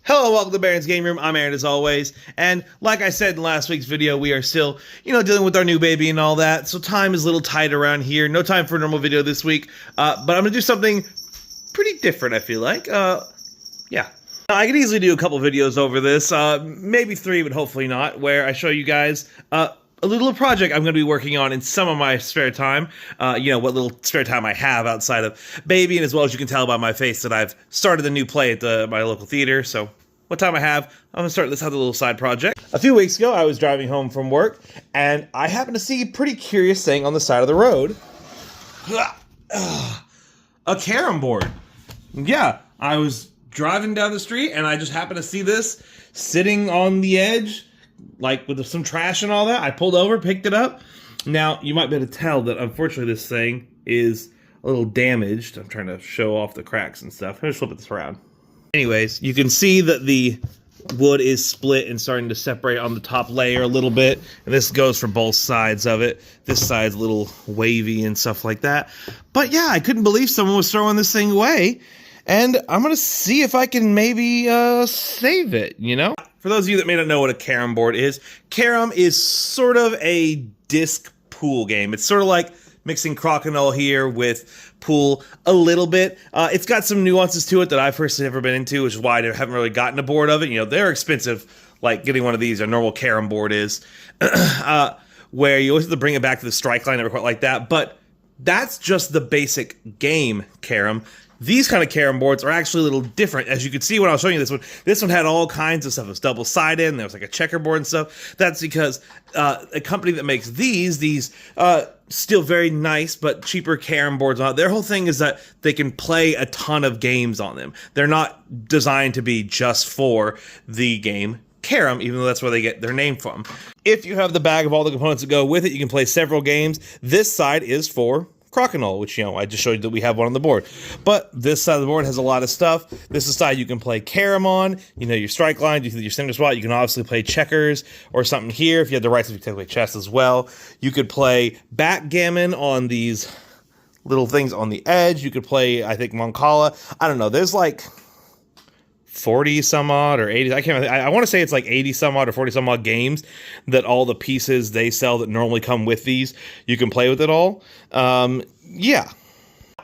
Hello, welcome to Baron's Game Room. I'm Aaron as always, and like I said in last week's video, we are still, dealing with our new baby and all that, so time is a little tight around here. No time for a normal video this week, but I'm going to do something pretty different, I feel like. Yeah. Now, I could easily do a couple videos over this, maybe 3, but hopefully not, where I show you guys, a little project I'm going to be working on in some of my spare time, what little spare time I have outside of baby, and as well as you can tell by my face that I've started a new play at my local theater, so what time I have, I'm going to start this as a little side project. A few weeks ago, I was driving home from work, and I happened to see a pretty curious thing on the side of the road. A Carrom board. Yeah, I was driving down the street, and I just happened to see this sitting on the edge, like with some trash and all that. I pulled over, picked it up. Now, you might be able to tell that unfortunately this thing is a little damaged. I'm trying to show off the cracks and stuff. I'm going to flip this around. Anyways, you can see that the wood is split and starting to separate on the top layer a little bit. And this goes for both sides of it. This side's a little wavy and stuff like that. But yeah, I couldn't believe someone was throwing this thing away. And I'm going to see if I can maybe save it, For those of you that may not know what a Carrom board is, Carrom is sort of a disc pool game. It's sort of like mixing crokinole here with pool a little bit. It's got some nuances to it that I've personally never been into, which is why I haven't really gotten a board of it. They're expensive, like getting one of these, a normal Carrom board is, where you always have to bring it back to the strike line, never quite like that. But that's just the basic game Carrom. These kind of Carrom boards are actually a little different. As you can see when I was showing you this one had all kinds of stuff. It was double-sided, and there was like a checkerboard and stuff. That's because a company that makes these still very nice but cheaper Carrom boards, their whole thing is that they can play a ton of games on them. They're not designed to be just for the game Carrom, even though that's where they get their name from. If you have the bag of all the components that go with it, you can play several games. This side is for crokinole, which, I just showed you that we have one on the board. But this side of the board has a lot of stuff. This is the side you can play Carrom on, your strike line, your center spot. You can obviously play checkers or something here. If you had the rights, you could play chess as well. You could play backgammon on these little things on the edge. You could play, I think, Moncala. I don't know. There's like 40 some odd or 80. I want to say it's like 80 some odd or 40 some odd games that all the pieces they sell that normally come with these, you can play with it all. Yeah.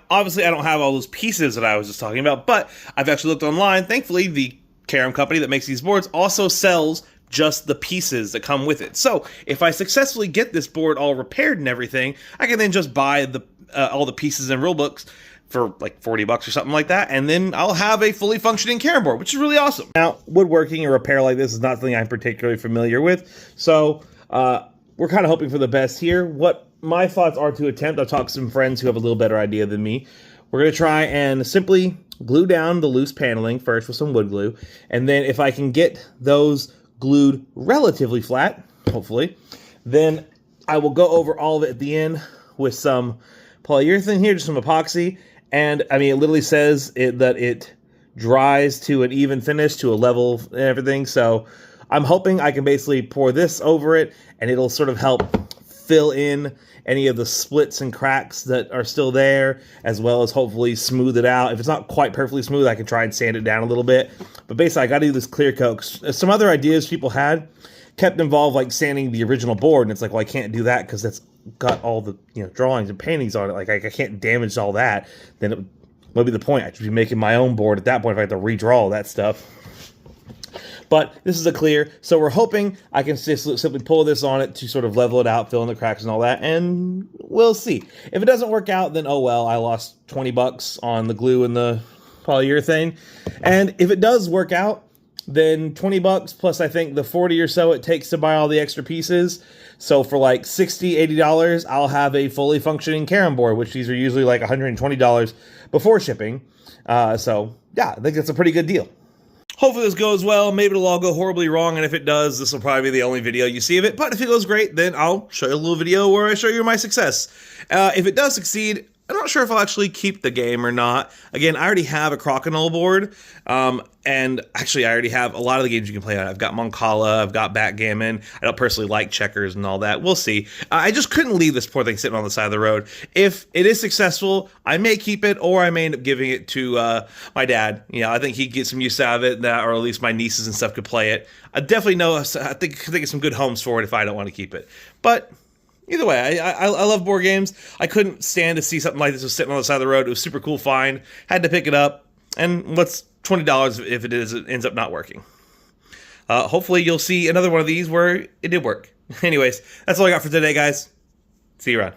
Obviously, I don't have all those pieces that I was just talking about, but I've actually looked online. Thankfully, the Carrom company that makes these boards also sells just the pieces that come with it. So if I successfully get this board all repaired and everything, I can then just buy all the pieces and rule books for like 40 bucks or something like that, and then I'll have a fully functioning Carrom board, which is really awesome. Now, woodworking and repair like this is not something I'm particularly familiar with, so we're kind of hoping for the best here. What my thoughts are to attempt, I've talked to some friends who have a little better idea than me. We're going to try and simply glue down the loose paneling first with some wood glue, and then if I can get those glued relatively flat, hopefully, then I will go over all of it at the end with some polyurethane here, just some epoxy. And, it literally says that it dries to an even finish, to a level and everything. So I'm hoping I can basically pour this over it, and it'll sort of help fill in any of the splits and cracks that are still there, as well as hopefully smooth it out. If it's not quite perfectly smooth, I can try and sand it down a little bit. But basically, I got to do this clear coat. Some other ideas people had kept involved like sanding the original board, and it's like, well, I can't do that because that's got all the drawings and paintings on it. Like I can't damage all that. Then what would be the point? I should be making my own board at that point if I have to redraw all that stuff. But this is a clear, so we're hoping I can simply pull this on it to sort of level it out, fill in the cracks and all that, and we'll see. If it doesn't work out, then oh well, I lost 20 bucks on the glue and the polyurethane. And if it does work out, then 20 bucks plus I think the 40 or so it takes to buy all the extra pieces. So for like $60, $80, I'll have a fully functioning Carrom board, which these are usually like $120 before shipping. So yeah, I think that's a pretty good deal. Hopefully this goes well. Maybe it'll all go horribly wrong, and if it does, this will probably be the only video you see of it. But if it goes great, then I'll show you a little video where I show you my success. If it does succeed, I'm not sure if I'll actually keep the game or not. Again, I already have a Crokinole board, and actually I already have a lot of the games you can play on it. I've got Moncala, I've got Backgammon. I don't personally like checkers and all that. We'll see. I just couldn't leave this poor thing sitting on the side of the road. If it is successful, I may keep it, or I may end up giving it to my dad. You know, I think he'd get some use out of it, or at least my nieces and stuff could play it. I definitely know, I think it's some good homes for it if I don't want to keep it. But either way, I love board games. I couldn't stand to see something like this was sitting on the side of the road. It was super cool find. Had to pick it up. And what's $20 if it ends up not working? Hopefully you'll see another one of these where it did work. Anyways, that's all I got for today, guys. See you around.